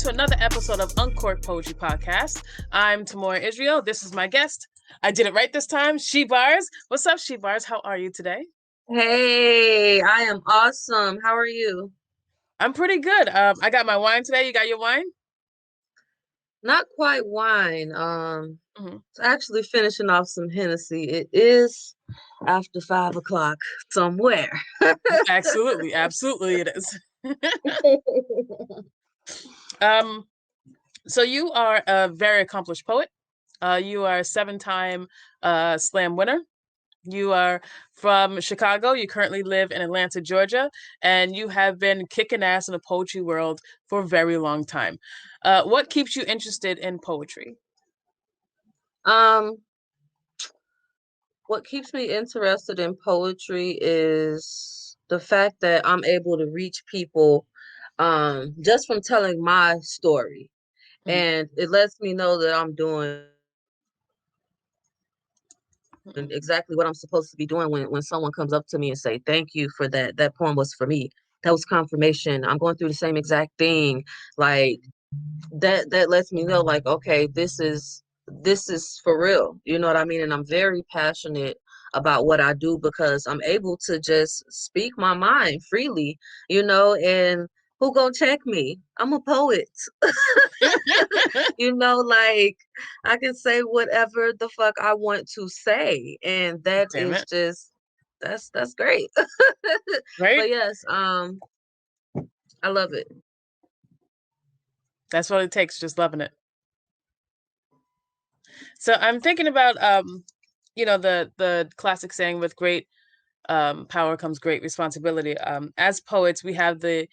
to another episode of Uncorked Poetry Podcast. I'm Tamora Israel. This is my guest. I did it right this time, She Barz. What's up, She Barz? How are you today? Hey, I am awesome. How are you? I'm pretty good. I got my wine today. You got your wine? Not quite wine. Hmm. It's actually finishing off some Hennessy. It is after 5 o'clock somewhere. Absolutely, absolutely, it is. um, so you are a very accomplished poet. You are a seven-time slam winner. You are from Chicago. You currently live in Atlanta, Georgia, and you have been kicking ass in the poetry world for a very long time. What keeps you interested in poetry? Um, what keeps me interested in poetry is the fact that I'm able to reach people just from telling my story. Mhm, And it lets me know that I'm doing mhm, and exactly what I'm supposed to be doing when someone comes up to me and say, "Thank you for that. That poem was for me." That was confirmation. I'm going through the same exact thing. Like that lets me know like, okay, this is for real. You know what I mean? And I'm very passionate about what I do because I'm able to just speak my mind freely, and who gonna check me? I'm a poet. Like I can say whatever the fuck I want to say, and that Damn is it. just that's great. Right? But yes, I love it. That's what it takes, just loving it. So I'm thinking about the classic saying with great power comes great responsibility. As poets, we have the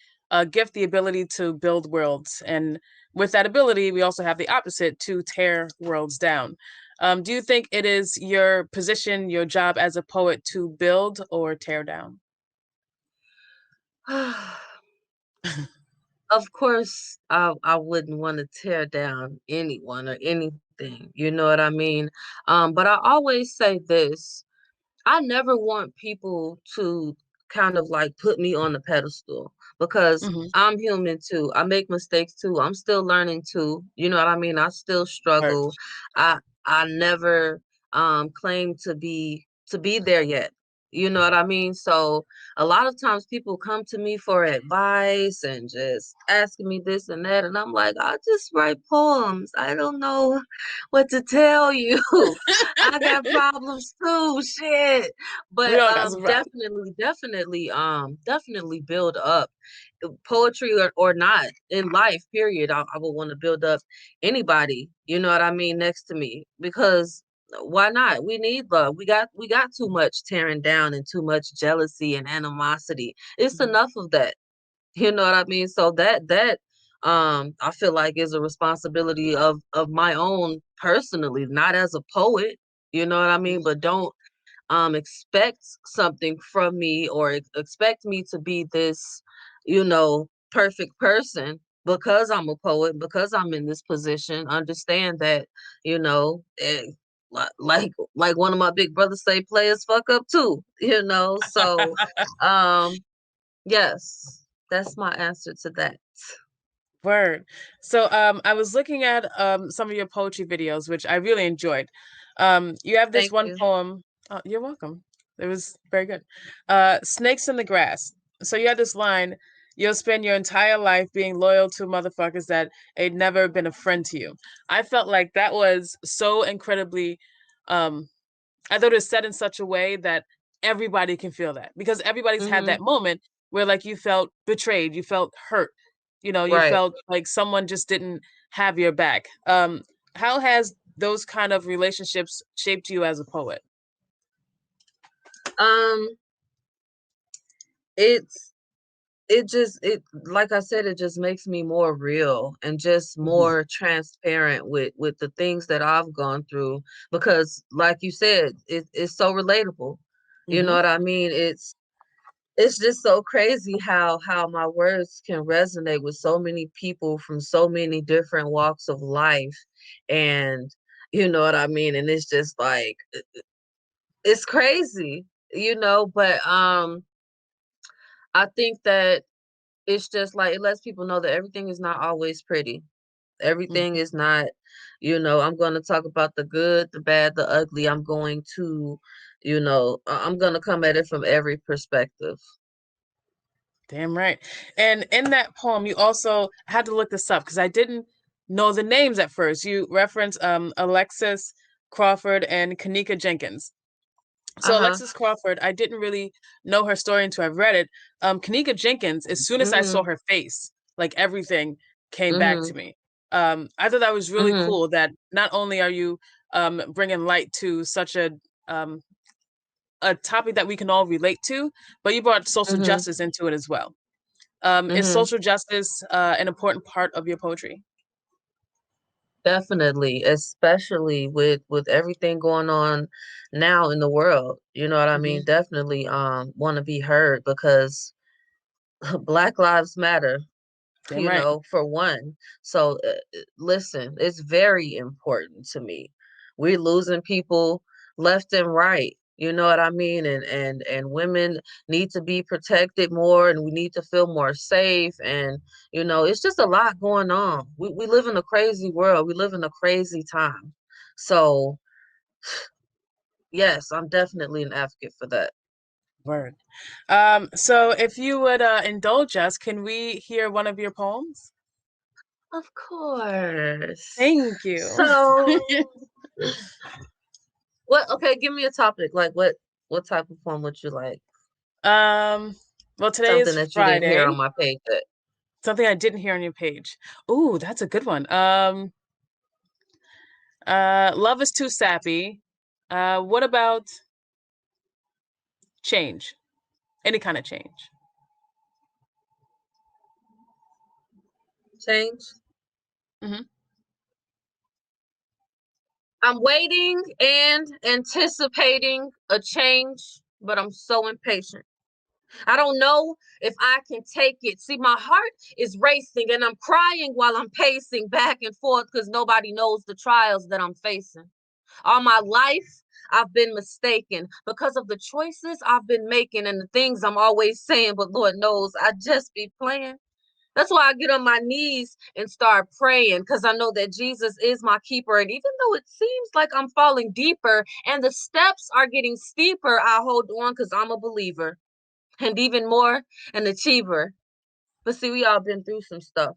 gift, the ability to build worlds. And with that ability, we also have the opposite to tear worlds down. Do you think it is your position, your job as a poet to build or tear down? Of course, I wouldn't want to tear down anyone or anything. You know what I mean? But I always say this. I never want people to kind of like put me on the pedestal because Hmm. I'm human too. I make mistakes too. I'm still learning too. You know what I mean? I still Right. struggle. I never claim to be there yet. You know what I mean? So a lot of times people come to me for advice and just asking me this and that, and I'm like, I just write poems. I don't know what to tell you. I got problems too, shit. We But all got some problems. definitely build up poetry or not in life, period. I would want to build up anybody, you know what I mean, next to me because why not? We need love. We got too much tearing down and too much jealousy and animosity. It's Mhm. enough of that. You know what I mean? So that I feel like is a responsibility of my own personally, not as a poet, you know what I mean? But don't expect something from me or expect me to be this, perfect person because I'm a poet, because I'm in this position. Understand that, like one of my big brothers say, players fuck up too, So um yes, that's my answer to that. Word. So I was looking at some of your poetry videos, which I really enjoyed. You have this Thank one you. poem. Oh, you're welcome. It was very good. Snakes in the grass. So you had this line, you'll spend your entire life being loyal to motherfuckers that ain't never been a friend to you. I felt like that was so incredibly um I thought it was said in such a way that everybody can feel that because everybody's had Hmm. that moment where like you felt betrayed, you felt hurt, you Right. felt like someone just didn't have your back. How has those kind of relationships shaped you as a poet? Um, it's it like I said, it just makes me more real and just Mhm. more transparent with the things that I've gone through because like you said, it's so relatable. You know Mhm. what I mean? It's just so crazy how my words can resonate with so many people from so many different walks of life, and you know what I mean? And it's just like it's crazy, but I think that it's just like it lets people know that everything is not always pretty. Everything Mhm. is not, I'm going to talk about the good, the bad, the ugly. I'm going to, I'm going to come at it from every perspective. Damn right. And in that poem, you also had to look this up because I didn't know the names at first. You reference Alexis Crawford and Kanika Jenkins. So Uh-huh. Alexis Crawford, I didn't really know her story until I read it. Kanika Jenkins, as soon as I saw Mm-hmm. her face, like everything came back to Mm-hmm. me. I thought that was really Mm-hmm. cool that not only are you bringing light to such um, a topic that we can all relate to, but you brought social Mm-hmm. justice into it as well. Is Mm-hmm. social justice an important part of your poetry? Definitely, especially with everything going on now in the world. You know what I mean? Hmm. Definitely want to be heard because Black Lives Matter, Damn right. for one. So listen, it's very important to me. We're losing people left and right. You know what I mean? And women need to be protected more, and we need to feel more safe. And it's just a lot going on. We live in a crazy world. We live in a crazy time. So yes, I'm definitely an advocate for that. Word. So if you would indulge us, can we hear one of your poems? Of course. Thank you. So what, okay, give me a topic. Like what type of poem would you like? Um, well, today Something is that you didn't hear Friday. on my page that Something I didn't hear on your page. Ooh, that's a good one. Love is too sappy. What about change? Any kind of change. change. Hmm. I'm waiting and anticipating a change, but I'm so impatient. I don't know if I can take it. See, my heart is racing and I'm crying while I'm pacing back and forth because nobody knows the trials that I'm facing. All my life, I've been mistaken because of the choices I've been making and the things I'm always saying, but Lord knows I just be playing. That's why I get on my knees and start praying because I know that Jesus is my keeper. And even though it seems like I'm falling deeper and the steps are getting steeper, I hold on because I'm a believer and even more an achiever. But see, we all been through some stuff.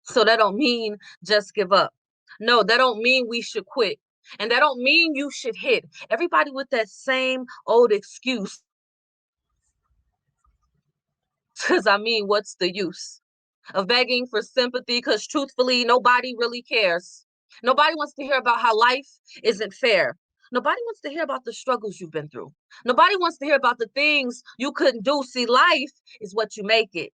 So that don't mean just give up. No, that don't mean we should quit. And that don't mean you should hit. Everybody with that same old excuse. Because I mean, what's the use of begging for sympathy? Because truthfully, nobody really cares. Nobody wants to hear about how life isn't fair. Nobody wants to hear about the struggles you've been through. Nobody wants to hear about the things you couldn't do. See, life is what you make it.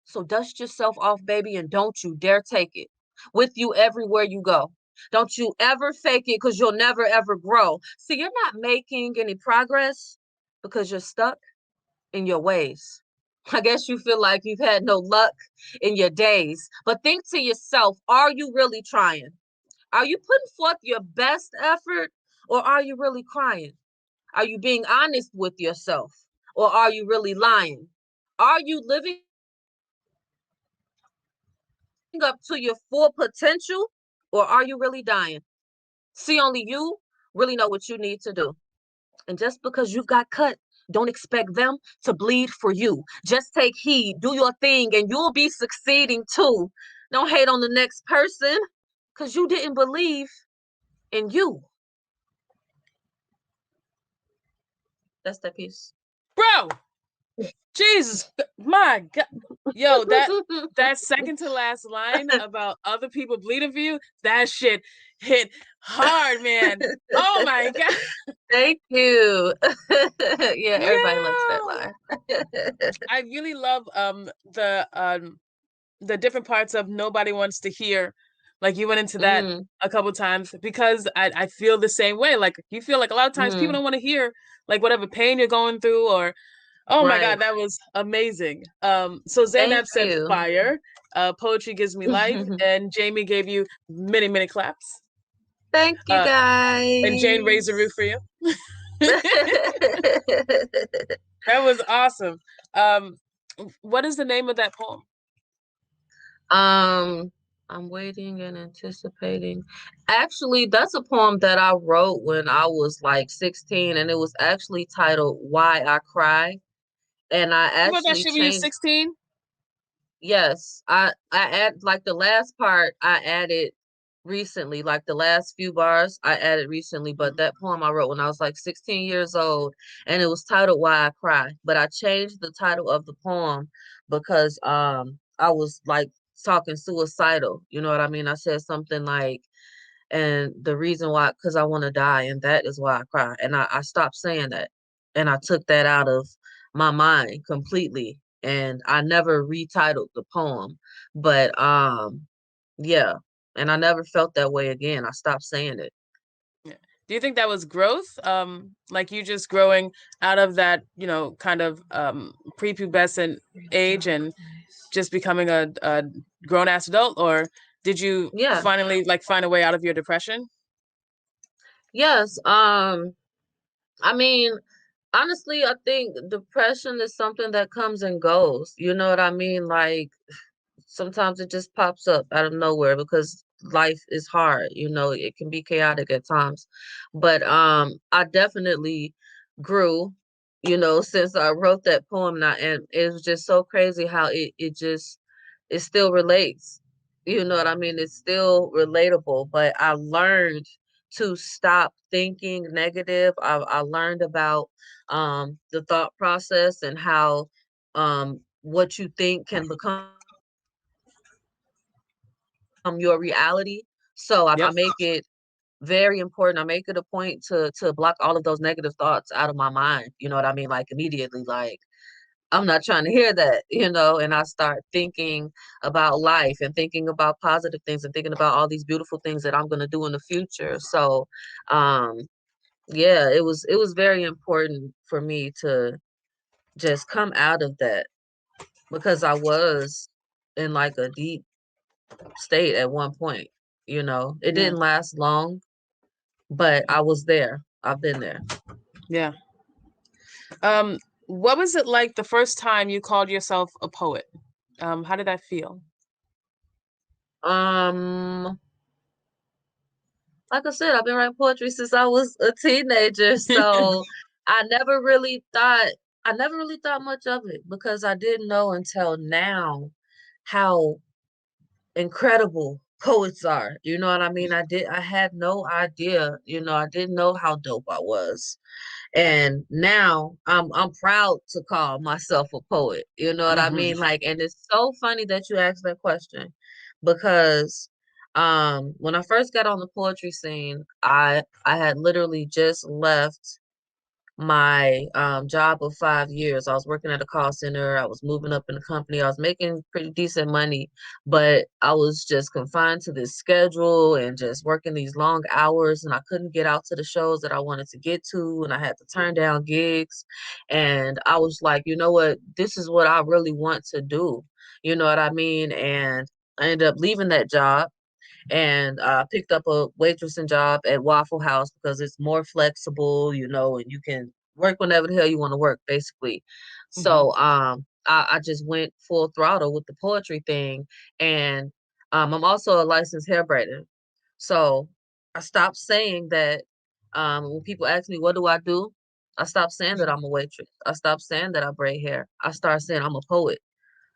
So dust yourself off, baby, and don't you dare take it with you everywhere you go. Don't you ever fake it because you'll never ever grow. See, you're not making any progress because you're stuck in your ways. I guess you feel like you've had no luck in your days. But think to yourself, are you really trying? Are you putting forth your best effort or are you really crying? Are you being honest with yourself or are you really lying? Are you living up to your full potential or are you really dying? See, only you really know what you need to do. And just because you've got cut, don't expect them to bleed for you. Just take heed, do your thing, and you'll be succeeding too. Don't hate on the next person because you didn't believe in you. That's that piece. Bro, Jesus, my God. Yo, that second to last line about other people bleeding for you, that shit hit hard, man. Oh my God. Thank you. Yeah, everybody loves that Yo. line. I really love the different parts of Nobody Wants to Hear. Like you went into that Mm, a couple times because I feel the same way. Like you feel like a lot of times people mm, don't want to hear like whatever pain you're going through or oh my God, right. that was amazing. So Thank Zainab said you. fire, poetry gives me life, and Jamie gave you many, many claps. Thank you Uh and Jane raised the roof guys. for you. That was awesome. Um What is the name of that poem? Um, I'm waiting and anticipating. Actually, that's a poem that I wrote when I was like 16, and it was actually titled "Why I Cry." And I You wrote that actually shit when you were changed. 16? Yes, I add like the last part I added recently, like the last few bars I added recently, but that poem I wrote when I was like 16 years old, and it was titled Why I Cry. But I changed the title of the poem because I was like talking suicidal, you know what I mean? I said something like, and the reason why, because I want to die, and that is why I cry. And I stopped saying that. And I took that out of my mind completely. And I never retitled the poem. But yeah. And I never felt that way again. I stopped saying it. Yeah. Do you think that was growth? Like you just growing out of that, kind of prepubescent age and just becoming a grown ass adult, or did you Yeah. finally like find a way out of your depression? Yes. I mean, honestly, I think depression is something that comes and goes. You know what I mean? Like sometimes it just pops up out of nowhere because life is hard, it can be chaotic at times. But I definitely grew, since I wrote that poem now, and it was just so crazy how it still relates. You know what I mean? It's still relatable, but I learned to stop thinking negative. I learned about the thought process and how what you think can become your reality. So I Yep. make it very important. I make it a point to block all of those negative thoughts out of my mind. You know what I mean? Like immediately, like I'm not trying to hear that, and I start thinking about life and thinking about positive things and thinking about all these beautiful things that I'm gonna do in the future. So um yeah, it was very important for me to just come out of that because I was in like a deep state at one point. It Yeah. didn't last long, but I was there. I've been there. Yeah. Um, what was it like the first time you called yourself a poet? How did that feel? Um, like I said, I've been writing poetry since I was a teenager, so I never really thought I never really thought much of it because I didn't know until now how incredible poets are. You know what I mean? I had no idea, I didn't know how dope I was. And now I'm proud to call myself a poet. You know what I Hmm. mean? Like, and it's so funny that you asked that question because when I first got on the poetry scene, I had literally just left my job of 5 years. I was working at a call center. I was moving up in the company. I was making pretty decent money, but I was just confined to this schedule and just working these long hours. And I couldn't get out to the shows that I wanted to get to. And I had to turn down gigs. And I was like, you know what? This is what I really want to do. You know what I mean? And I ended up leaving that job and picked up a waitressing job at Waffle House because it's more flexible, and you can work whenever the hell you want to work, basically. Hmm. So I just went full throttle with the poetry thing, and I'm also a licensed hair braider. So I stopped saying that when people ask me what do I do, I stopped saying that I'm a waitress. I stopped saying that I braid hair. I started saying I'm a poet.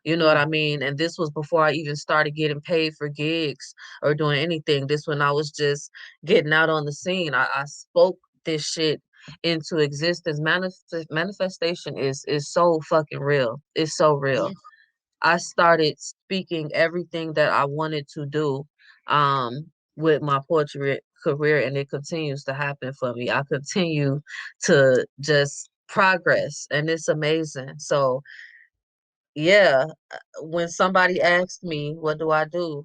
You know what Mm. I mean? And this was before I even started getting paid for gigs or doing anything. This when I was just getting out on the scene. I spoke this shit into existence. Manifestation is so fucking real. It's so real. Mhm. I started speaking everything that I wanted to do with my poetry career, and it continues to happen for me. I continue to just progress, and it's amazing. So yeah, when somebody asked me, what do I do?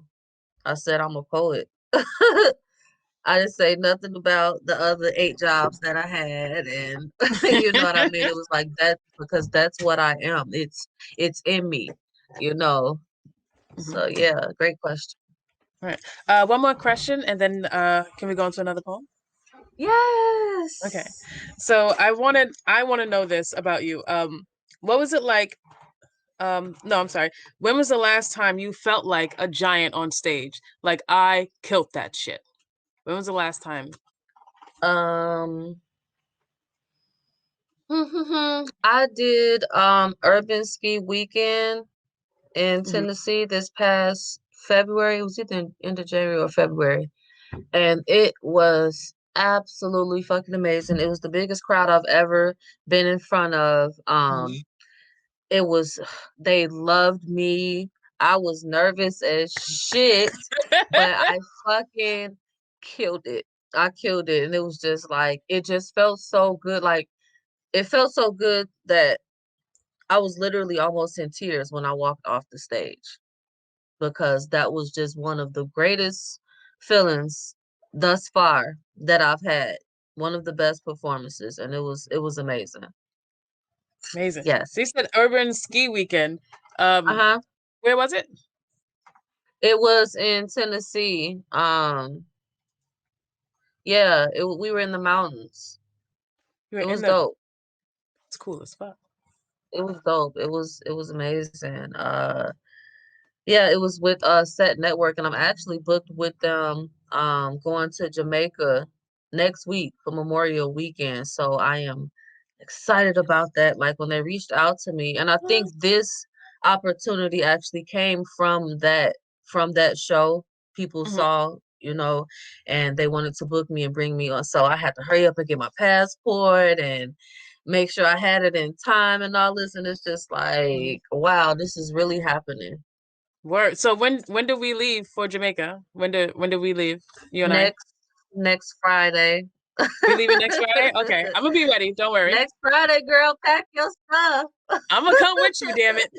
I said, I'm a poet. I didn't say nothing about the other 8 jobs that I had. And you know what I mean? It was like that because that's what I am. It's in me, you know. So Mhm. yeah, great question. All right. One more question, and then can we go into another poem? Okay. Yes. So I want to know this about you. What was it like No, I'm sorry. When was the last time you felt like a giant on stage? Like I killed that shit. When was the last time? Um, I did Urban Ski Weekend in Hmm. Tennessee this past February. It was either end of January or February. And it was absolutely fucking amazing. It was the biggest crowd I've ever been in front of. It was they loved me. I was nervous as shit, but I fucking killed it. I killed it. And it was just like it just felt so good. Like it felt so good that I was literally almost in tears when I walked off the stage because that was just one of the greatest feelings thus far that I've had. One of the best performances, and it was amazing. Amazing. Yes. So you said urban ski weekend. Um, Uh-huh. where was it? It was in Tennessee. Yeah, we were in the mountains. You were It in was the. dope. It's cool as fuck. It was dope. It was amazing. Yeah, it was with Set Network, and I'm actually booked with them going to Jamaica next week for Memorial Weekend. So I am excited about that. Like when they reached out to me, and I think this opportunity actually came from that show. People Mm-hmm. saw, and they wanted to book me and bring me on. So I had to hurry up and get my passport and make sure I had it in time and all this. And it's just like, wow, this is really happening. Word. So when do we leave for Jamaica? When do we leave? You and I. Next Friday. We leaving next Friday? Okay. I'm gonna be ready. Don't worry. Next Friday, girl, pack your stuff. I'm gonna come with you, damn it.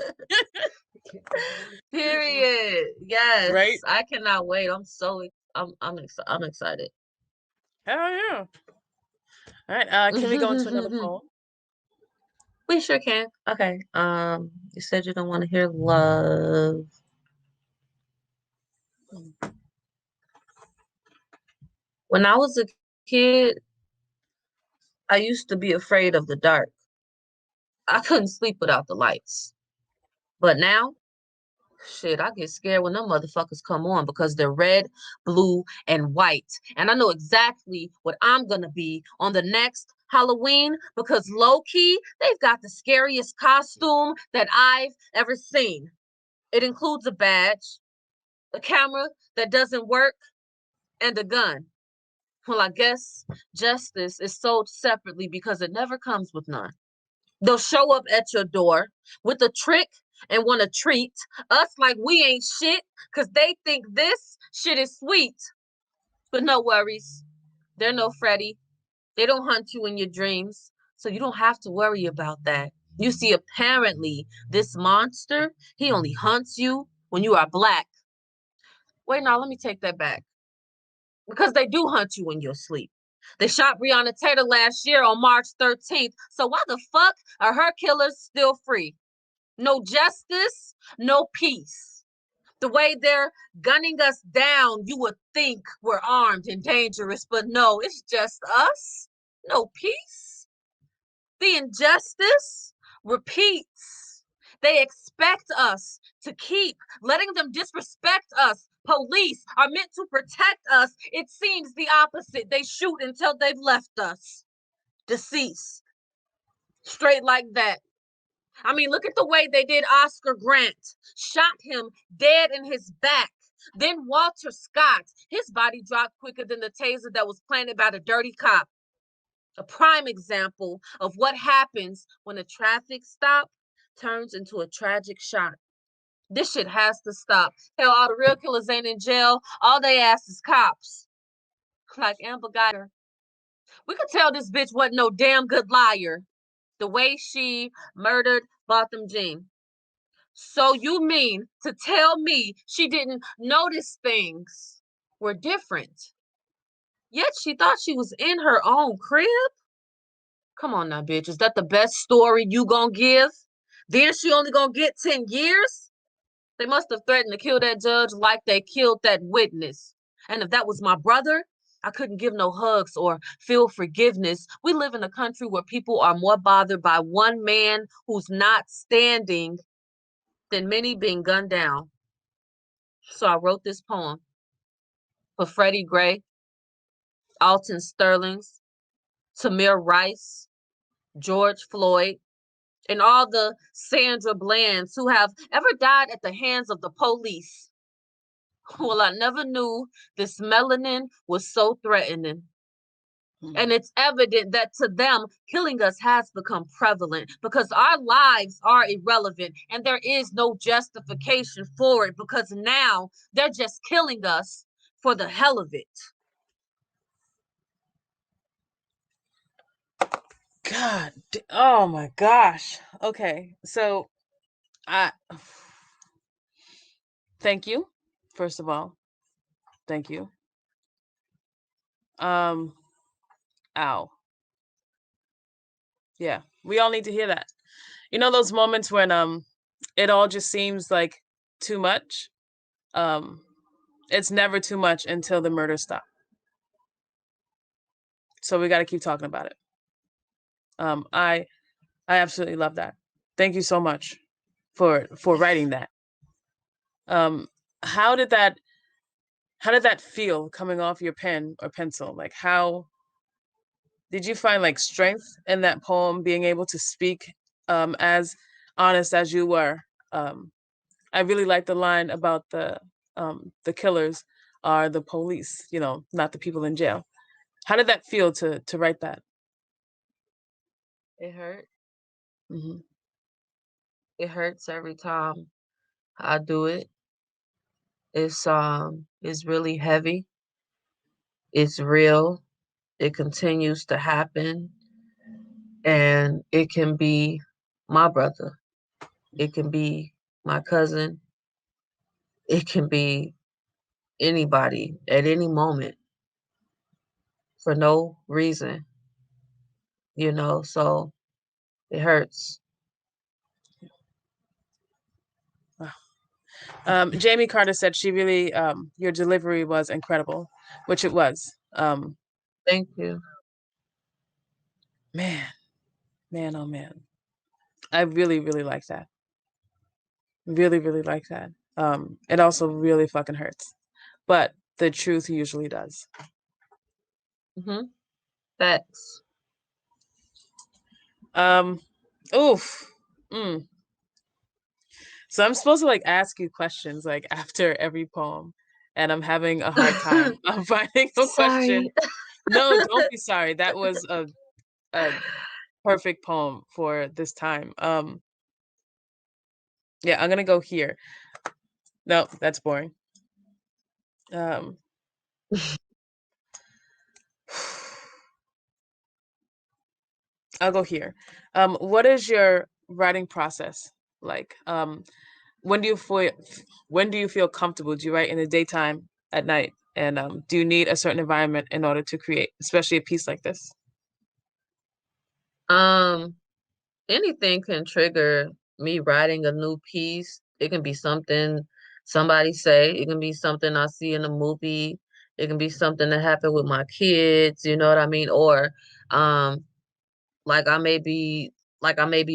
Period. Right? Yes, I cannot wait. I'm excited. Hell yeah. All right. Can we go into another poem? We sure can. Okay. You said you don't want to hear love. When I was a kid, I used to be afraid of the dark. I couldn't sleep without the lights. But now, shit, I get scared when them motherfuckers come on because they're red, blue, and white. And I know exactly what I'm gonna be on the next Halloween because low key, they've got the scariest costume that I've ever seen. It includes a badge, a camera that doesn't work, and a gun. Well, I guess justice is sold separately because it never comes with none. They'll show up at your door with a trick and want to treat us like we ain't shit because they think this shit is sweet. But no worries. They're no Freddy. They don't hunt you in your dreams. So you don't have to worry about that. You see, apparently, this monster, he only hunts you when you are black. Wait, now let me take that back. Because they do hunt you in your sleep. They shot Breonna Taylor last year on March 13th. So why the fuck are her killers still free? No justice, no peace. The way they're gunning us down, you would think we're armed and dangerous, but no, it's just us. No peace. The injustice repeats. They expect us to keep letting them disrespect us. Police are meant to protect us. It seems the opposite. They shoot until they've left us deceased. Straight like that. I mean, look at the way they did Oscar Grant. Shot him dead in his back. Then Walter Scott, his body dropped quicker than the taser that was planted by the dirty cop. A prime example of what happens when a traffic stop turns into a tragic shot. This shit has to stop. Hell, all the real killers ain't in jail. All they ask is cops. Like Amber Geiger. We could tell this bitch wasn't no damn good liar. The way she murdered Botham Jean. So you mean to tell me she didn't notice things were different? Yet she thought she was in her own crib? Come on now, bitch. Is that the best story you gonna give? Then she only gonna get 10 years? They must have threatened to kill that judge like they killed that witness. And if that was my brother, I couldn't give no hugs or feel forgiveness. We live in a country where people are more bothered by one man who's not standing than many being gunned down. So I wrote this poem for Freddie Gray, Alton Sterling's, Tamir Rice, George Floyd, and all the Sandra Blands who have ever died at the hands of the police. Well, I never knew this melanin was so threatening. And it's evident that to them, killing us has become prevalent because our lives are irrelevant and there is no justification for it because now they're just killing us for the hell of it. God, oh my gosh. Okay, so I thank you, first of all. Thank you. Um, ow. Yeah, we all need to hear that. You know those moments when it all just seems like too much? Um, it's never too much until the murder stop. So we got to keep talking about it. Um, I I absolutely love that. Thank you so much for writing that. Um, how did that how did that feel coming off your pen or pencil? Like how did you find like strength in that poem being able to speak as honest as you were? Um, I really like the line about the killers are the police, you know, not the people in jail. How did that feel to write that? It hurt. Hmm. It hurts every time I do it. It's really heavy. It's real. It continues to happen and it can be my brother. It can be my cousin. It can be anybody at any moment for no reason, so it hurts. Jamie Carter said she really your delivery was incredible, which it was. Thank you. Man, man, oh man, I really really like that. Really really like that. It also really fucking hurts, but the truth usually does. Hmm. Facts. Um, oof. Mm. So I'm supposed to like ask you questions like after every poem, and I'm having a hard time finding a question. Sorry. No, don't be sorry. That was a perfect poem for this time. Yeah, I'm gonna go here. No, that's boring. Um, I'll go here. What is your writing process like? When do you feel when do you feel comfortable? Do you write in the daytime, at night? And do you need a certain environment in order to create, especially a piece like this? um Anything can trigger me writing a new piece. It can be something somebody say, it can be something I see in a movie, it can be something that happened with my kids, you know what I mean? Or um like I may be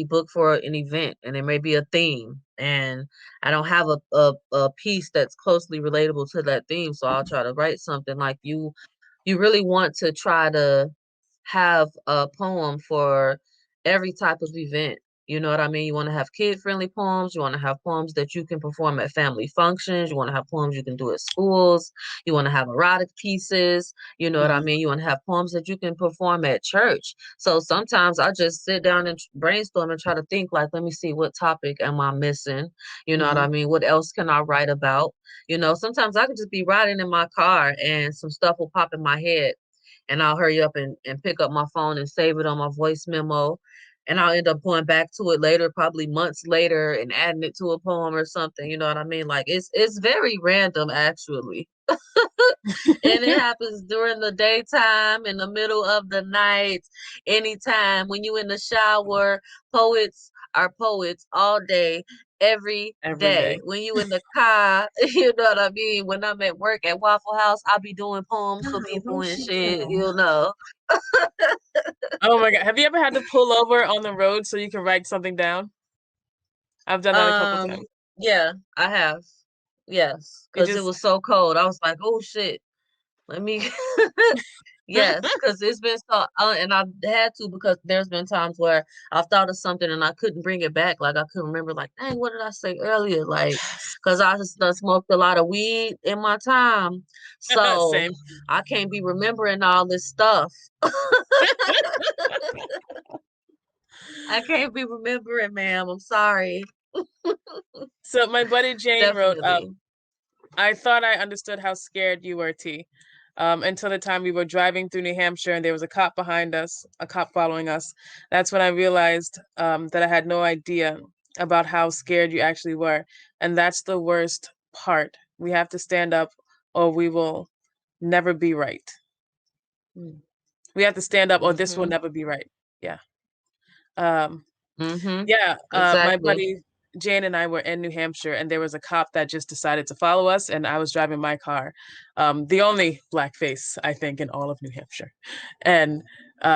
booked for an event and there may be a theme and I don't have a piece that's closely relatable to that theme. So I'll try to write something like you really want to try to have a poem for every type of event. You know what I mean? You want to have kid-friendly poems. You want to have poems that you can perform at family functions. You want to have poems you can do at schools. You want to have erotic pieces. You know what I Hmm. mean? You want to have poems that you can perform at church. So sometimes I just sit down and brainstorm and try to think like, let me see, what topic am I missing? You know what Hmm. I mean? What else can I write about? Sometimes I could just be riding in my car and some stuff will pop in my head and I'll hurry up and pick up my phone and save it on my voice memo. And I'll end up going back to it later, probably months later, and adding it to a poem or something. You know what I mean? Like it's very random actually. And it happens during the daytime, in the middle of the night, anytime when you in the shower. Poets are poets all day, every Every day. day. When you in the car, you know what I mean? When I'm at work at Waffle House, I'll be doing poems for people and shit. Oh my God. Have you ever had to pull over on the road so you can write something down? I've done that a couple Um, times. Yeah, I have. Yes, You because it just was so cold. I was like, oh shit, let me. Yes, because it's been so, and I've had to because there's been times where I've thought of something and I couldn't bring it back. Like I couldn't remember, like, dang, what did I say earlier? Like, because I just done smoked a lot of weed in my time, so same. I can't be remembering all this stuff. I can't be remembering, ma'am. I'm sorry. So my buddy Jane wrote, Definitely. I thought I understood how scared you were, T. Until the time we were driving through New Hampshire and there was a cop behind us, a cop following us. That's when I realized that I had no idea about how scared you actually were. And that's the worst part. We have to stand up or we will never be right. We have to stand up or this will Mm-hmm. never be right. Yeah. Um, Mm-hmm. Yeah, my Exactly. buddy Jane and I were in New Hampshire, and there was a cop that just decided to follow us, and I was driving my car, the only black face I think in all of New Hampshire, and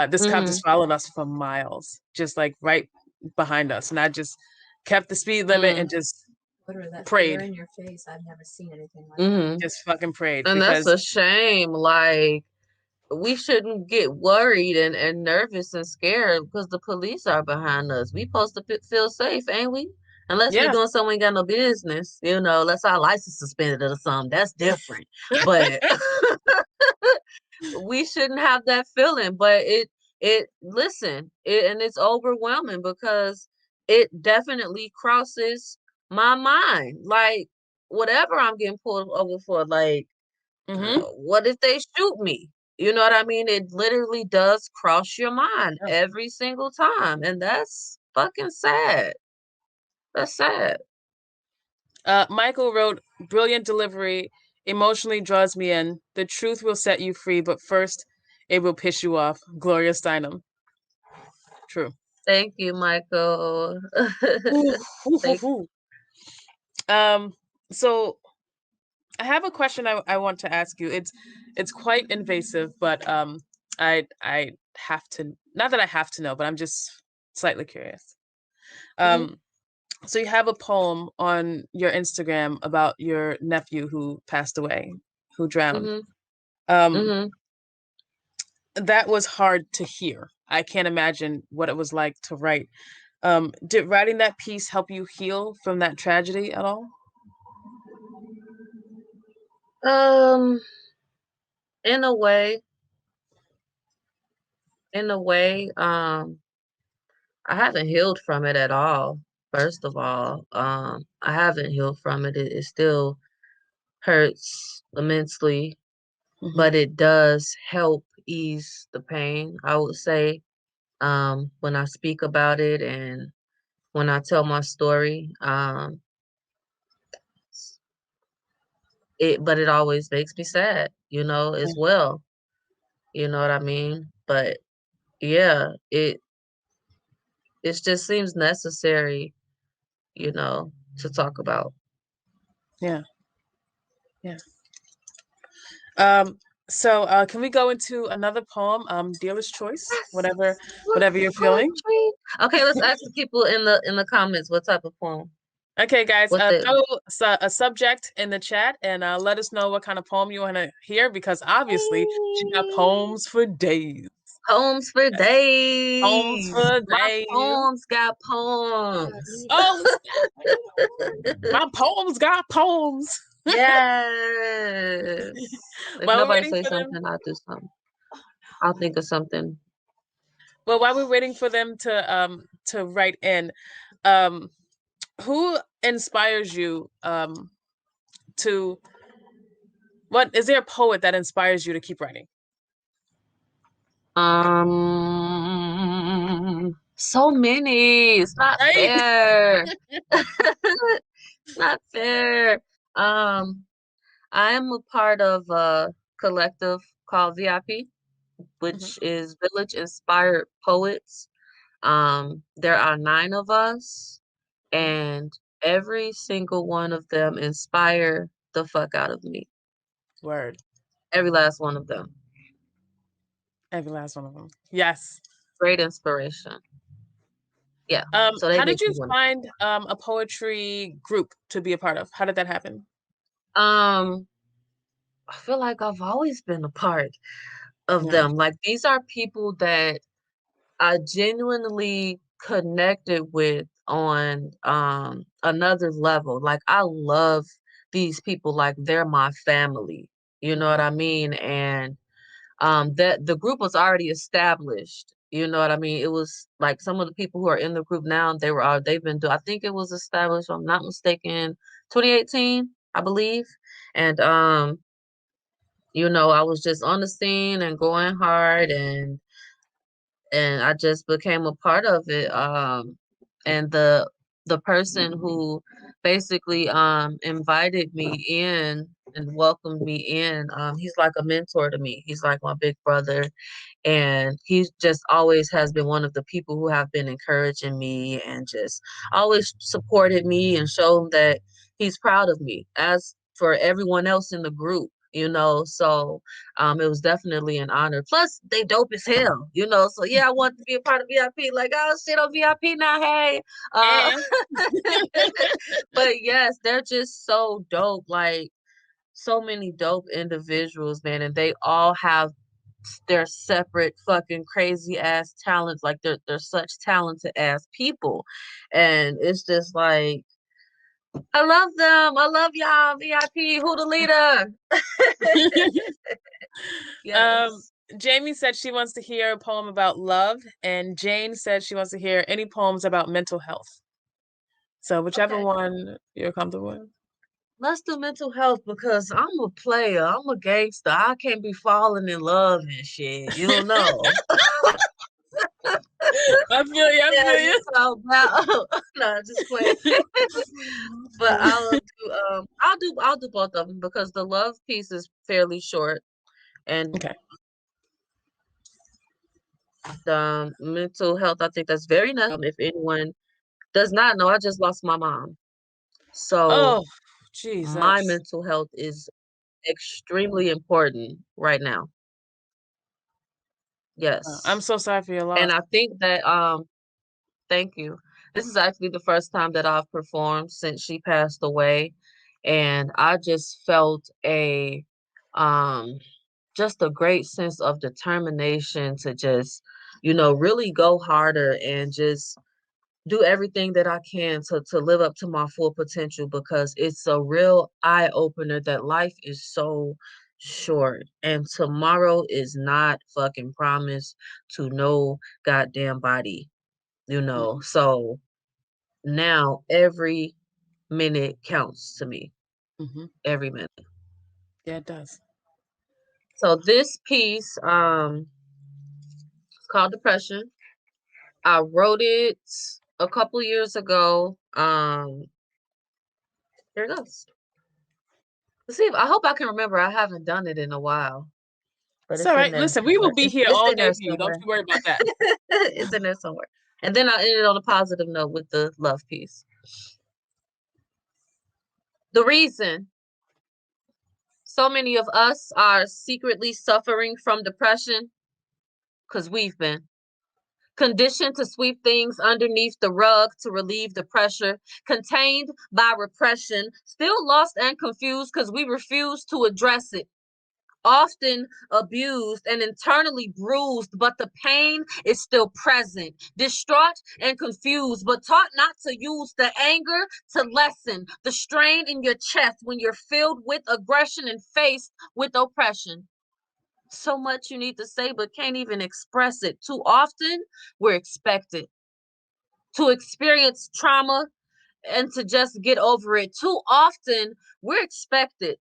this cop Mm-hmm. just followed us for miles, just like right behind us, and I just kept the speed limit and Mm-hmm. just Literally that glare prayed, in your face. I've never seen anything like that. Mm-hmm. just fucking prayed And that's because a shame. Like we shouldn't get worried and nervous and scared because the police are behind us. We supposed to feel safe, ain't we? Unless we yeah, doing something we ain't got no business, unless our license suspended or something. That's different. But we shouldn't have that feeling. But listen, and it's overwhelming because it definitely crosses my mind. Like whatever I'm getting pulled over for, like hmm what if they shoot me? You know what I mean? It literally does cross your mind yeah. every single time. And that's fucking sad. That's sad. Michael wrote, brilliant delivery, emotionally draws me in. The truth will set you free, but first it will piss you off. Gloria Steinem. True. Thank you, Michael. Ooh, ooh, ooh, Thank ooh. Um, so I have a question I want to ask you. It's quite invasive, but I have to, not that I have to know, but I'm just slightly curious. hmm Um, so you have a poem on your Instagram about your nephew who passed away, who drowned. hmm Um, hmm that was hard to hear. I can't imagine what it was like to write. Did writing that piece help you heal from that tragedy at all? Um, in a way, in a way, I haven't healed from it at all. First of all, I haven't healed from it. It still hurts immensely, Hmm. but it does help ease the pain, I would say, when I speak about it and when I tell my story. But it always makes me sad, Yeah. as well. You know what I mean? But yeah, it just seems necessary, to talk about. Yeah. Yeah. Um, so can we go into another poem? Dealer's choice, Yes. whatever you're feeling. Poetry. Okay, let's ask the people in the comments what type of poem. Okay, guys, What they throw a subject in the chat and let us know what kind of poem you want to hear because obviously she got poems for days. Poems for Poems days. for My days. poems got poems. Oh, my poems got poems. Yes. If While we're nobody waiting say for them, something, I'll do something. I'll think of something. well, while we're waiting for them to write in, um, who inspires you to what is there a poet that inspires you to keep writing? So many. It's not Right? fair. It's not fair. Um, I am a part of a collective called VIP, Mhm, which is Village Inspired Poets. There are 9 of us, mhm. and every single one of them inspire the fuck out of me. Word. Every last one of them. Every last one of them. Yes. Great inspiration. Yeah. So they How make did you me want find a poetry group to be a part of? How did that happen? to. I feel like I've always been a part of Yeah. them. Like these are people that I genuinely connected with on another level. Like I love these people like they're my family. You know what I mean? And that the group was already established. You know what I mean? It was like some of the people who are in the group now, they've been doing, I think it was established, if I'm not mistaken, 2018, I believe. And I was just on the scene and going hard, and I just became a part of it. And the person who basically invited me in and welcomed me in, he's like a mentor to me. He's like my big brother, and he just always has been one of the people who have been encouraging me and just always supported me and shown that he's proud of me, as for everyone else in the group. So it was definitely an honor. Plus, they dope as hell, so yeah, I want to be a part of VIP. Like, oh shit, on VIP now, hey. uh And but yes, they're just so dope. Like, so many dope individuals, man, and they all have their separate fucking crazy ass talents. Like they're such talented ass people, and it's just like I love them. I love y'all. VIP, who the leader? um, Yes. Jamie said she wants to hear a poem about love, and Jane said she wants to hear any poems about mental health. So whichever Okay. one you're comfortable with. Let's do mental health because I'm a player. I'm a gangster. I can't be falling in love and shit. You don't know. I feel you. I Yeah, feel you you. talk about no, just playing. But I'll do both of them because the love piece is fairly short, and Okay. the mental health, I think that's very necessary. If anyone does not know, I just lost my mom. So Oh, my Jesus. mental health is extremely important right now. I'm Yes. so sorry for your And loss. I think that thank you. This is actually the first time that I've performed since she passed away, and I just felt um just a great sense of determination to just, really go harder and just do everything that I can to live up to my full potential, because it's a real eye opener that life is so short and tomorrow is not fucking promised to no goddamn body, Mhm, So now every minute counts to me, mhm. every minute. Yeah, it does. So this piece, it's called Depression. I wrote it a couple years ago. Here it goes. Let's see. I hope I can remember. I haven't done it in a while, but It's all it's in right. there Listen, we will somewhere. be It's, here it's all in day there for you. Don't somewhere. you worry about that. It's in there somewhere. And then I'll end it on a positive note with the love piece. The reason so many of us are secretly suffering from depression, because we've been conditioned to sweep things underneath the rug to relieve the pressure, contained by repression, still lost and confused because we refuse to address it. Often abused and internally bruised, but the pain is still present. Distraught and confused, but taught not to use the anger to lessen the strain in your chest when you're filled with aggression and faced with oppression. So much you need to say, but can't even express it. Too often, we're expected to experience trauma and to just get over it. Too often, we're expected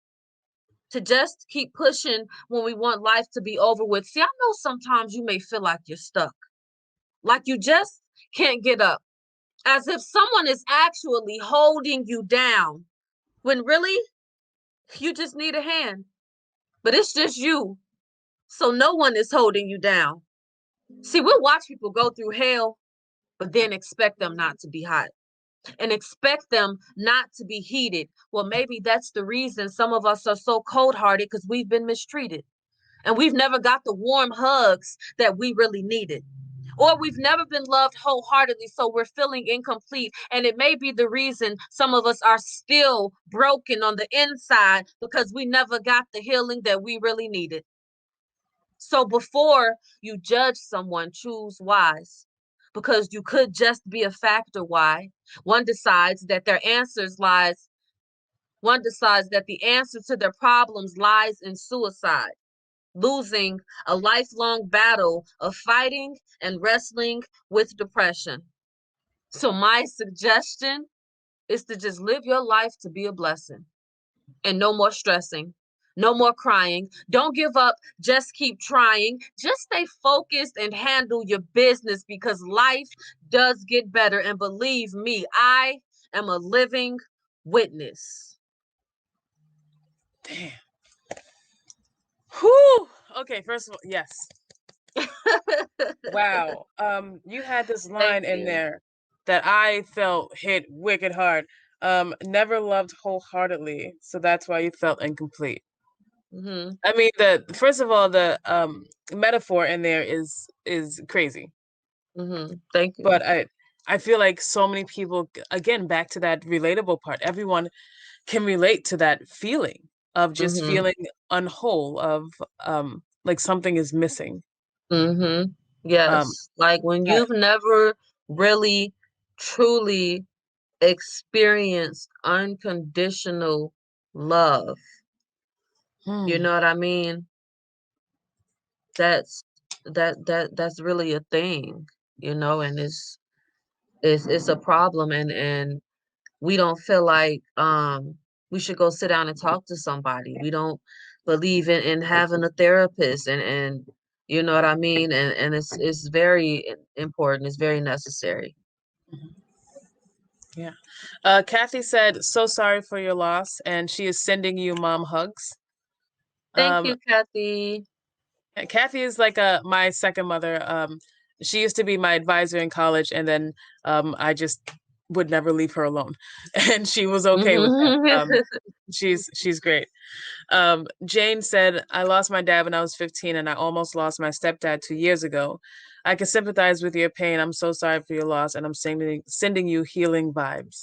to just keep pushing when we want life to be over with. See, I know sometimes you may feel like you're stuck, like you just can't get up, as if someone is actually holding you down, when really you just need a hand. But it's just you. So no one is holding you down. See, we'll watch people go through hell, but then expect them not to be hot and expect them not to be heated. Well, maybe that's the reason some of us are so cold hearted, because we've been mistreated and we've never got the warm hugs that we really needed. Or we've never been loved wholeheartedly, so we're feeling incomplete. And it may be the reason some of us are still broken on the inside because we never got the healing that we really needed. So before you judge someone, choose wise, because you could just be a factor why. One decides that their answers lies, one decides that the answer to their problems lies in suicide, losing a lifelong battle of fighting and wrestling with depression. So my suggestion is to just live your life to be a blessing, and no more stressing, no more crying. Don't give up. Just keep trying. Just stay focused and handle your business, because life does get better. And believe me, I am a living witness. Damn. Whew. Okay, first of all, yes. Wow. You had this line in there that I felt hit wicked hard. Never loved wholeheartedly, so that's why you felt incomplete. Mm-hmm. I mean, the first of all, the metaphor in there is crazy. Mm-hmm. Thank you. But I feel like so many people, again, back to that relatable part, everyone can relate to that feeling of just Mm-hmm. feeling unwhole, of like something is missing. Mm-hmm. Um, Yes. Like when that, you've never really truly experienced unconditional love. You hmm, know what I mean? That's that's really a thing, and it's a problem, and we don't feel like we should go sit down and talk to somebody. We don't believe in having a therapist, and you know what I mean? And it's very important, it's very necessary. yeah. Kathy said, "So sorry for your loss," and she is sending you mom hugs. Thank Um, you, Kathy. Kathy is like my second mother. She used to be my advisor in college, and then I just would never leave her alone, and she was okay with that. Mhm. She's great. Jane said, "I lost my dad when I was 15, and I almost lost my stepdad 2 years ago. I can sympathize with your pain. I'm so sorry for your loss, and I'm sending you healing vibes."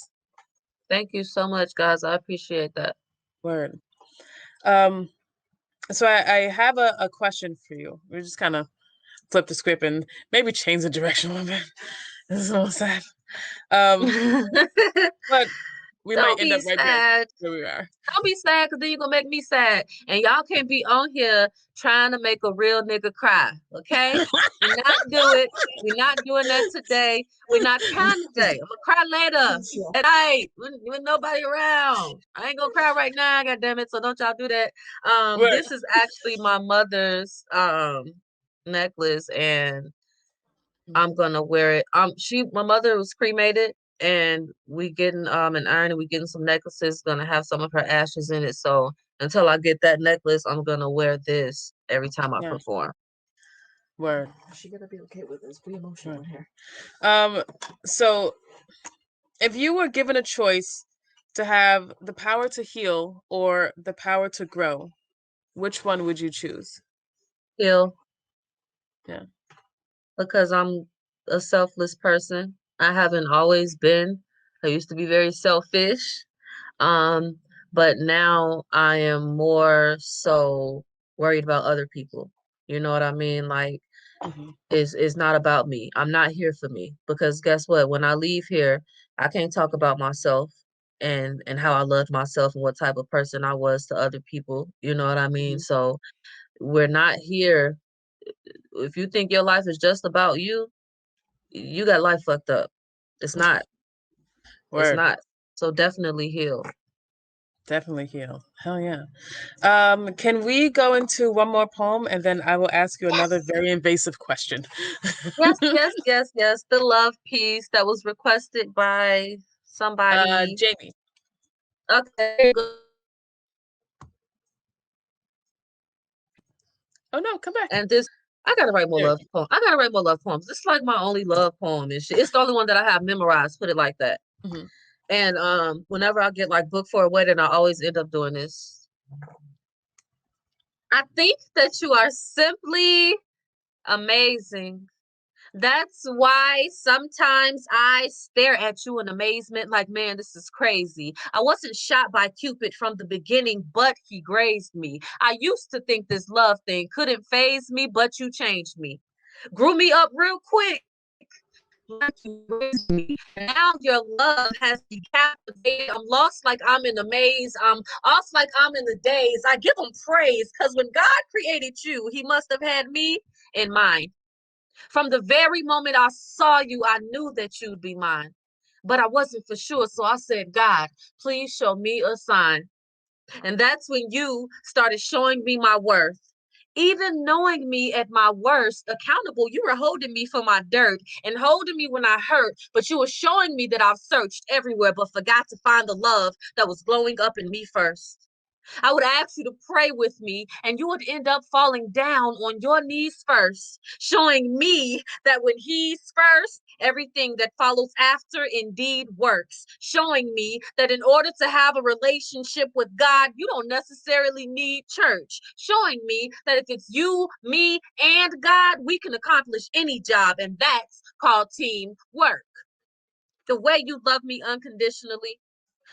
Thank you so much, guys. I appreciate that. Word. Um, so I have a question for you. We're just kind of flip the script and maybe change the direction a little bit. This is a little sad. Um, but we might Don't end be up right back sad. where we are. Don't be sad, because then you're gonna make me sad. And y'all can't be on here trying to make a real nigga cry. Okay? Do not do it. We're not doing that today. We're not crying today. I'm gonna cry later at night when nobody around. I ain't gonna cry right now, god damn it. So don't y'all do that. Word. This is actually my mother's necklace, and I'm gonna wear it. My mother was cremated, and we getting an urn, and we getting some necklaces, gonna have some of her ashes in it. So until I get that necklace, I'm gonna wear this every time I Yeah. perform. Word. She gotta be okay with this. Be emotional in here. So if you were given a choice to have the power to heal or the power to grow, which one would you choose? Heal, Yeah. because I'm a selfless person. I haven't always been. I used to be very selfish. Um, but now I am more so worried about other people. You know what I mean? Like, Hmm. is not about me. I'm not here for me, because guess what? When I leave here, I can't talk about myself and how I loved myself and what type of person I was to other people. You know what I mean? Hmm. So we're not here. If you think your life is just about you, you got life fucked up. It's not. It's Word. not. So definitely heal. Definitely heal. Hell yeah. Can we go into one more poem and then I will ask you another Yes. very invasive question? Yes, yes, yes, yes. The love piece that was requested by somebody. Jamie. Okay. Oh no, come back. And this, I gotta write more There we love poems. I gotta write more love poems. This is like my only love poem and shit. It's the only one that I have memorized, put it like that. go. Hmm. And whenever I get like booked for a wedding, I always end up doing this. I think that you are simply amazing. That's why sometimes I stare at you in amazement, like, man, this is crazy. I wasn't shot by Cupid from the beginning, but he grazed me. I used to think this love thing couldn't phase me, but you changed me. Grew me up real quick, like you raised me. Now your love has me captivated. I'm lost like I'm in a maze. I'm off like I'm in the days. I give him praise because when God created you, he must have had me in mind. From the very moment I saw you, I knew that you'd be mine. But I wasn't for sure. So I said, God, please show me a sign. And that's when you started showing me my worth. Even knowing me at my worst, accountable, you were holding me for my dirt and holding me when I hurt. But you were showing me that I've searched everywhere, but forgot to find the love that was glowing up in me first. I would ask you to pray with me, and you would end up falling down on your knees first, showing me that when he's first, everything that follows after indeed works. Showing me that in order to have a relationship with God, you don't necessarily need church. Showing me that if it's you, me, and God, we can accomplish any job, and that's called teamwork. The way you love me unconditionally,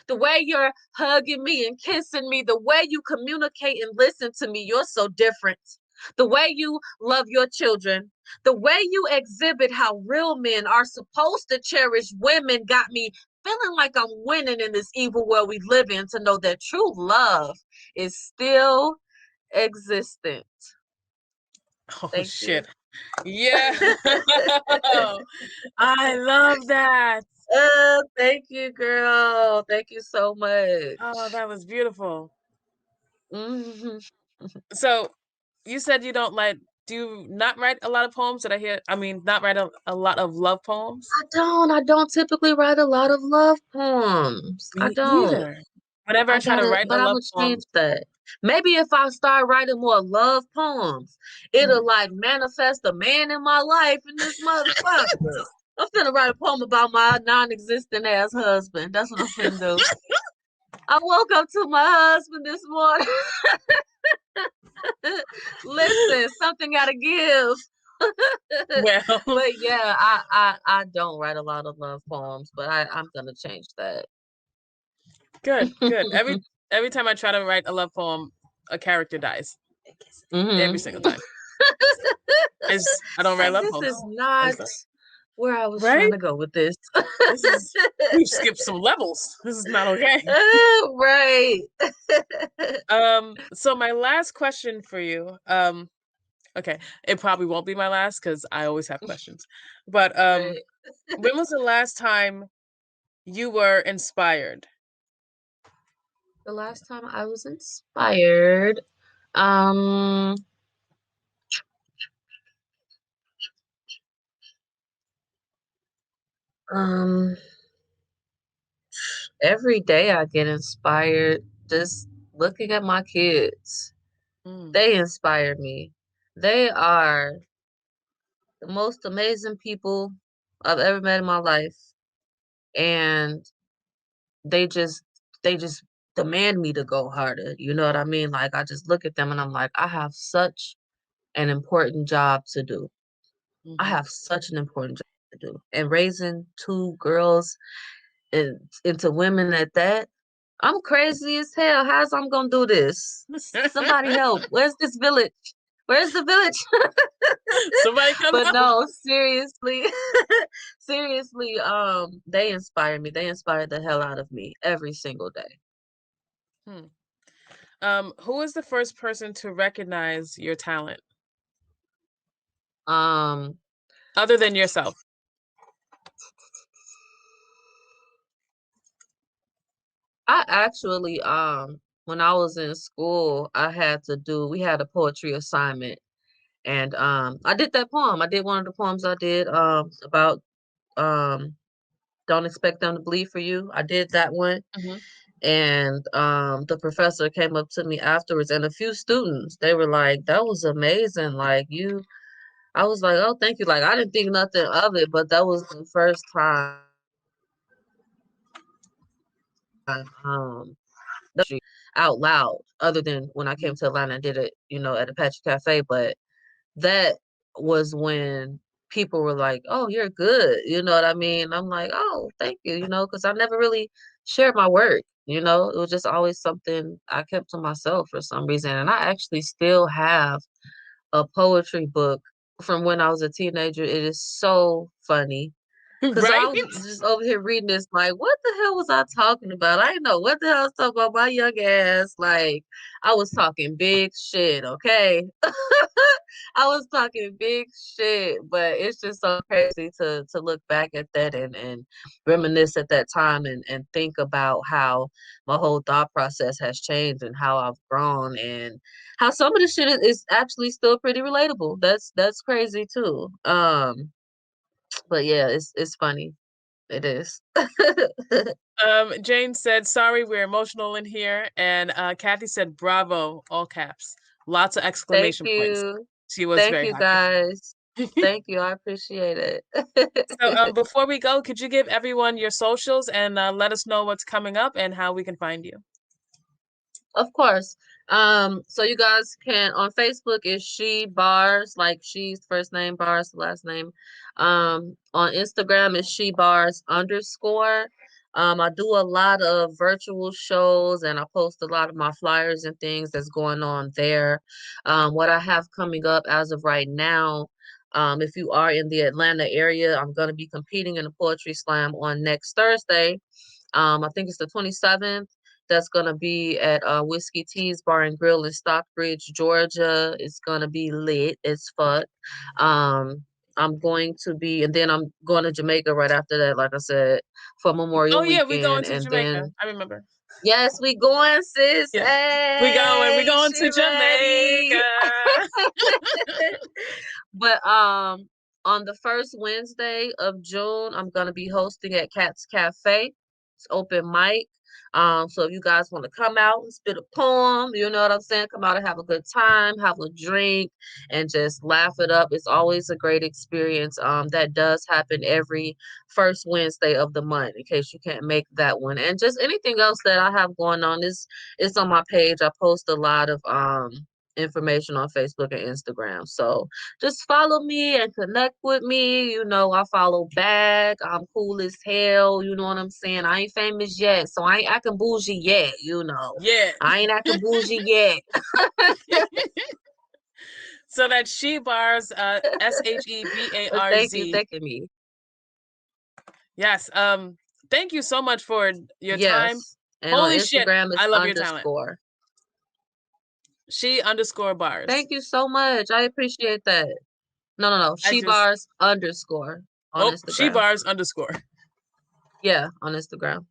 the way you're hugging me and kissing me, the way you communicate and listen to me, you're so different. The way you love your children, the way you exhibit how real men are supposed to cherish women got me feeling like I'm winning in this evil world we live in, to know that true love is still existent. Oh Thank you. shit. Yeah. I love that. Thank you, girl. Thank you so Oh, much. that was beautiful. Mhm. So you said you don't like, do you not write a lot of poems? Did I hear? I mean, not write a lot of love poems? I don't typically write a lot of love poems. I Me don't. either. Whenever I try to write a But I'm love gonna poem, change that. Maybe if I start writing more love poems, it'll mhm. like manifest a man in my life in this motherfucker. I'm finna write a poem about my non-existent ass husband. That's what I'm finna do. I woke up to my husband this morning. Listen, something gotta give. Well, But yeah, I don't write a lot of love poems, but I'm gonna change that. good, good. Every time I try to write a love poem, a character dies every Hmm. single time. I don't write Like, love this poems. is I not just don't. where I was trying Right? to go with this. This is we've skipped some levels. This is not okay. Right. So my last question for you, okay, it probably won't be my last because I always have questions. But Right. when was the last time you were inspired? The last time I was inspired, um, um, every day I get inspired just looking at my kids. Mm, They inspire me. They are the most amazing people I've ever met in my life. And they just they just demand me to go harder. You know what I mean? Like, I just look at them and I'm like, I have such an important job to do. I mhm. have such an important job to do. And raising two girls into women at that, I'm crazy as hell. How's I'm gonna do this? Somebody help. Where's this village? Where's the village? Somebody come But help. no, seriously. Seriously, they inspire me. They inspire the hell out of me every single day. Hmm. Who was the first person to recognize your talent Um, other than yourself? I actually, when I was in school, we had a poetry assignment, and I did that poem. I did one of the poems I did about um don't expect them to bleed for you. I did that one, Mhm. and the professor came up to me afterwards, and a few students, they were like, "That was amazing. Like, you." I was like, "Oh, thank you." Like, I didn't think nothing of it, but that was the first time out loud, other than when I came to Atlanta and did it, at Apache Cafe. But that was when people were like, "Oh, you're good." You know what I mean? I'm like, "Oh, thank you," because I never really shared my work. It was just always something I kept to myself for some reason. And I actually still have a poetry book from when I was a teenager. It is so funny. Cause I Right? was just over here reading this, like, what the hell was I talking about? I didn't know what the hell I was talking about my young ass. Like, I was talking big shit, okay? I was talking big shit, but it's just so crazy to look back at that and reminisce at that time and think about how my whole thought process has changed and how I've grown and how some of the shit is actually still pretty relatable. That's crazy too. But yeah, it's funny. It is. Jane said, "Sorry, we're emotional in here," and Kathy said, "Bravo!" All caps, lots of Thank exclamation points. you. She was Thank very you happy. guys. Thank you. I appreciate it. So, before we go, could you give everyone your socials and let us know what's coming up and how we can find you? Of course. So you guys can on Facebook is She Barz, like she's first name, Barz last name. On Instagram is She Barz _. I do a lot of virtual shows and I post a lot of my flyers and things that's going on there. What I have coming up as of right now, if you are in the Atlanta area, I'm going to be competing in a poetry slam on next Thursday. I think it's the 27th. That's gonna be at Whiskey Teas Bar and Grill in Stockbridge, Georgia. It's gonna be lit as fuck. Um, I'm going to be, and then I'm going to Jamaica right after that, like I said, for Oh Memorial yeah, we going Weekend. to And Jamaica. then, I remember. yes, we going, sis. Yeah, we going. We Hey, going she to ready. Jamaica. But on the first Wednesday of June, I'm gonna be hosting at Cat's Cafe. It's open mic. So if you guys want to come out and spit a poem, you know what I'm saying? Come out and have a good time, have a drink, and just laugh it up. It's always a great experience. That does happen every first Wednesday of the month, in case you can't make that one. And just anything else that I have going on is it's on my page. I post a lot of information on Facebook and Instagram. So just follow me and connect with me. I follow back. I'm cool as hell. You know what I'm saying? I ain't famous yet, so I ain't acting bougie yet. Yeah. I ain't acting bougie yet. So that's She Barz, But thank you, SHEBARZ. thanking me. Yes. Thank you so much for your time. Yes. And on Holy shit, Instagram I it's love your talent. underscore. She_Barz. Thank you so much. I appreciate that. No. I She just bars underscore on She Instagram. Barz_. Yeah, on Instagram. Oh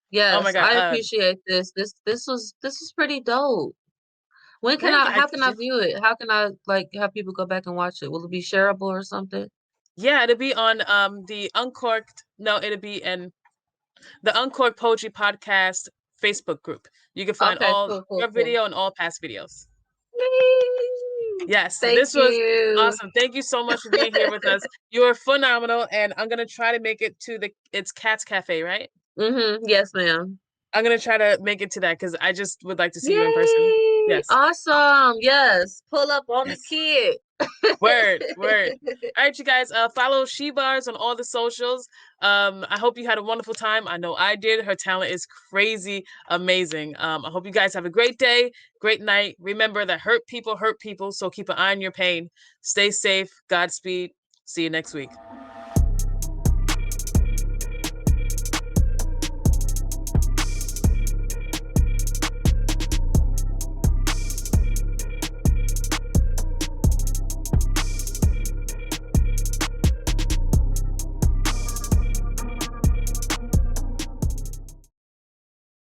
my Yes, god. I appreciate this. This was pretty dope. When can Thank I you. how can I view it? How can I like have people go back and watch it? Will it be shareable or something? Yeah, it'll be on the Uncorked. No, it'll be in the Uncorked Poetry Podcast Facebook group. You can find Okay, all cool, cool, your cool. video and all past videos. Yay! Yes, Thank this was you. awesome. Thank you so much for being here with us. You are phenomenal, and I'm gonna try to make it to it's Cat's Cafe, right? Yes, ma'am. I'm gonna try to make it to that because I just would like to see you in person. Yay! Yes. Awesome. Yes. Pull up on the Yes. kid. Word, word. All right, you guys. Follow She Barz on all the socials. I hope you had a wonderful time. I know I did. Her talent is crazy, amazing. I hope you guys have a great day, great night. Remember that hurt people, so keep an eye on your pain. Stay safe. Godspeed. See you next week.